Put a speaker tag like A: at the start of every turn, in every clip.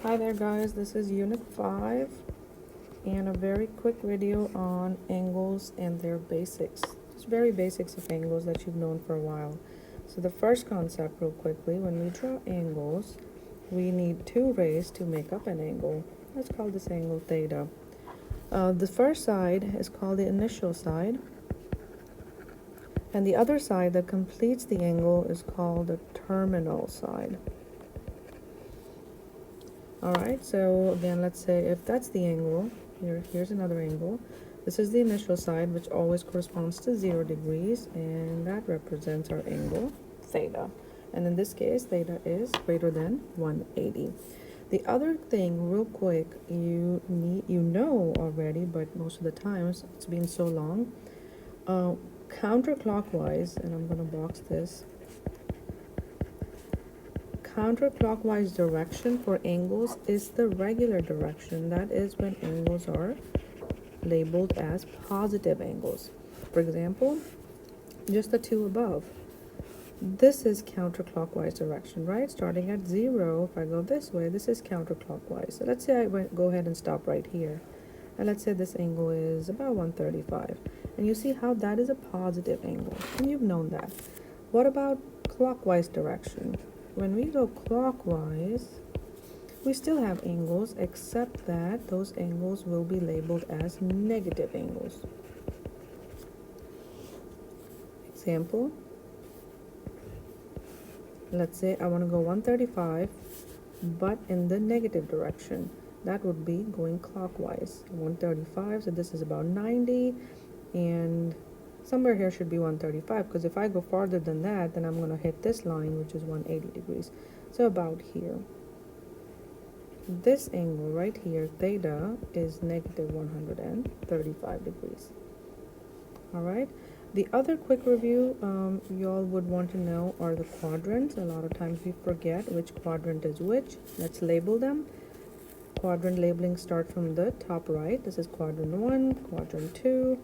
A: Hi there guys, this is Unit 5 and a very quick video on angles and their basics. Just very basics of angles that you've known for a while. So the first concept real quickly, when we draw angles, we need two rays to make up an angle. Let's call this angle theta. The first side is called the initial side, and the other side that completes the angle is called the terminal side. Alright, so again, let's say if that's the angle, here's another angle. This is the initial side, which always corresponds to 0 degrees, and that represents our angle, theta. And in this case, theta is greater than 180. The other thing, real quick, you know already, but most of the times, it's been so long, counterclockwise, and I'm going to box this, counterclockwise direction for angles is the regular direction. That is when angles are labeled as positive angles. For example, just the two above. This is counterclockwise direction, right? Starting at 0, if I go this way, this is counterclockwise. So let's say I go ahead and stop right here. And let's say this angle is about 135. And you see how that is a positive angle. And you've known that. What about clockwise direction? When we go clockwise, we still have angles, except that those angles will be labeled as negative angles. Example, let's say I want to go 135, but in the negative direction. That would be going clockwise. 135, so this is about 90, and somewhere here should be 135, because if I go farther than that, then I'm going to hit this line, which is 180 degrees. So about here. This angle right here, theta, is negative 135 degrees. Alright, the other quick review y'all would want to know are the quadrants. A lot of times we forget which quadrant is which. Let's label them. Quadrant labeling start from the top right. This is quadrant 1, quadrant 2,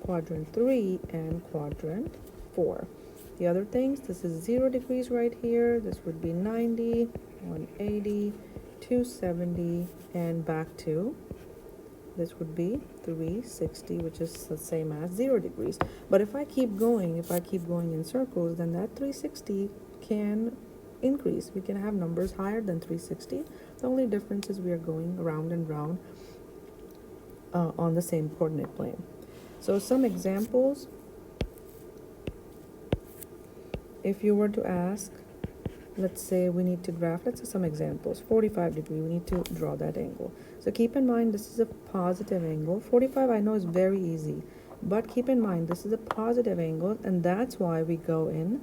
A: quadrant 3, and quadrant 4. The other things, this is 0 degrees right here. This would be 90, 180, 270, and back to, this would be 360, which is the same as 0 degrees. But if I keep going in circles, then that 360 can increase. We can have numbers higher than 360. The only difference is we are going round and round on the same coordinate plane. So some examples, if you were to ask, let's say we need to graph, let's say some examples, 45 degree, we need to draw that angle. So keep in mind this is a positive angle. 45 I know is very easy, but keep in mind this is a positive angle, and that's why we go in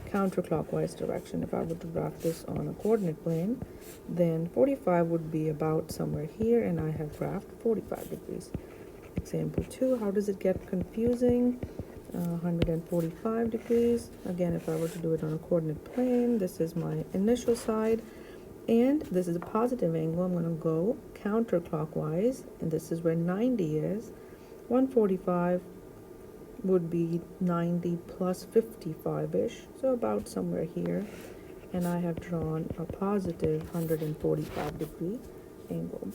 A: counterclockwise direction. If I were to graph this on a coordinate plane, then 45 would be about somewhere here, and I have graphed 45 degrees. Example 2, how does it get confusing? 145 degrees. Again, if I were to do it on a coordinate plane, this is my initial side, and this is a positive angle. I'm going to go counterclockwise, and this is where 90 is. 145 would be 90 plus 55-ish, so about somewhere here, and I have drawn a positive 145 degree angle.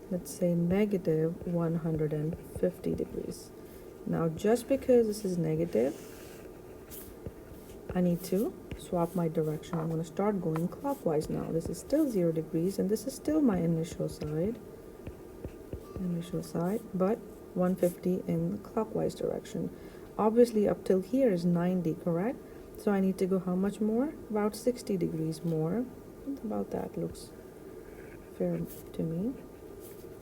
A: Let's say negative 150 degrees. Now just because this is negative, I need to swap my direction. I'm going to start going clockwise now. This is still 0 degrees, and this is still my initial side, but 150 in the clockwise direction. Obviously up till here is 90, correct? So I need to go how much more? About 60 degrees more. About that looks fair to me.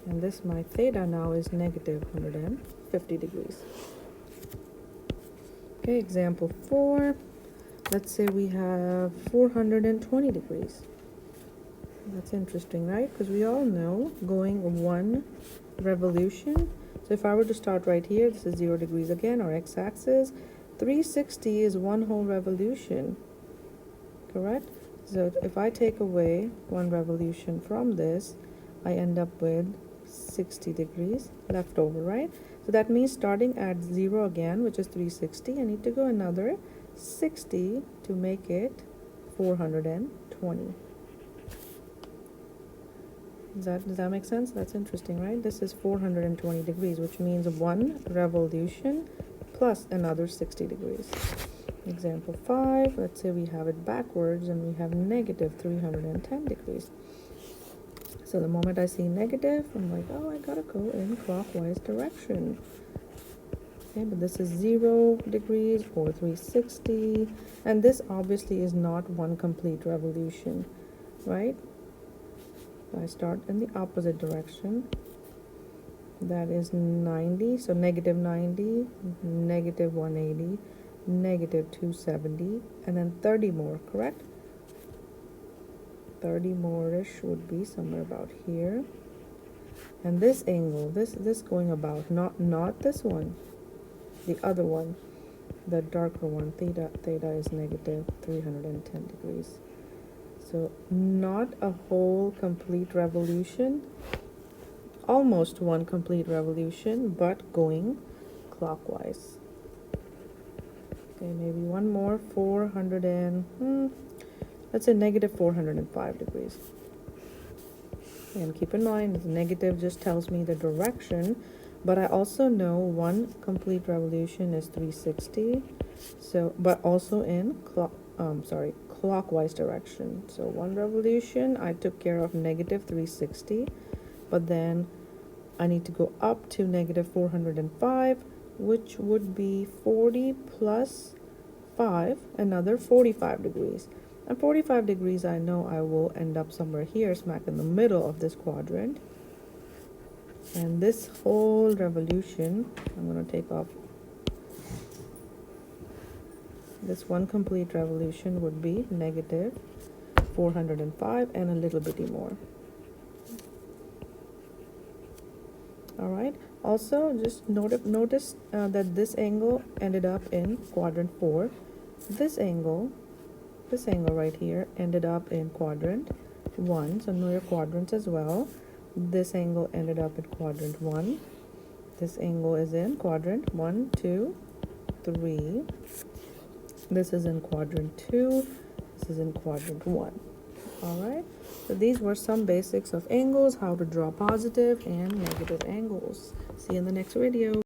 A: And this, my theta now is negative 150 degrees. Okay, example 4. Let's say we have 420 degrees. That's interesting, right? Because we all know going one revolution. So if I were to start right here, this is 0 degrees again, or x-axis. 360 is one whole revolution, correct? So if I take away one revolution from this, I end up with 60 degrees left over, right? So that means starting at 0 again, which is 360, I need to go another 60 to make it 420. Does that make sense? That's interesting, right? This is 420 degrees, which means one revolution plus another 60 degrees. Example 5, let's say we have it backwards and we have negative 310 degrees. So the moment I see negative, I'm like, oh, I gotta go in clockwise direction. Okay, but this is 0 degrees or 360, and this obviously is not one complete revolution, right? I start in the opposite direction. That is 90, so negative 90, negative 180, negative 270, and then 30 more, correct? 30 more-ish would be somewhere about here. And this angle, this going about, not this one, the other one, the darker one, theta is negative 310 degrees. So not a whole complete revolution, almost one complete revolution, but going clockwise. Okay, maybe one more, 400 and, let's say negative 405 degrees. And keep in mind, the negative just tells me the direction, but I also know one complete revolution is 360. So, but also in clockwise direction. So one revolution, I took care of negative 360, but then I need to go up to negative 405, which would be 40 plus 5, another 45 degrees. And 45 degrees, I know I will end up somewhere here, smack in the middle of this quadrant. And this whole revolution, I'm going to take off. This one complete revolution would be negative 405 and a little bitty more. All right. Also, just notice that this angle ended up in quadrant 4. This angle right here ended up in quadrant 1. So know your quadrants as well. This angle ended up in quadrant 1. This angle is in quadrant 1, 2, 3. This is in quadrant 2. This is in quadrant 1. All right. So these were some basics of angles, how to draw positive and negative angles. See you in the next video.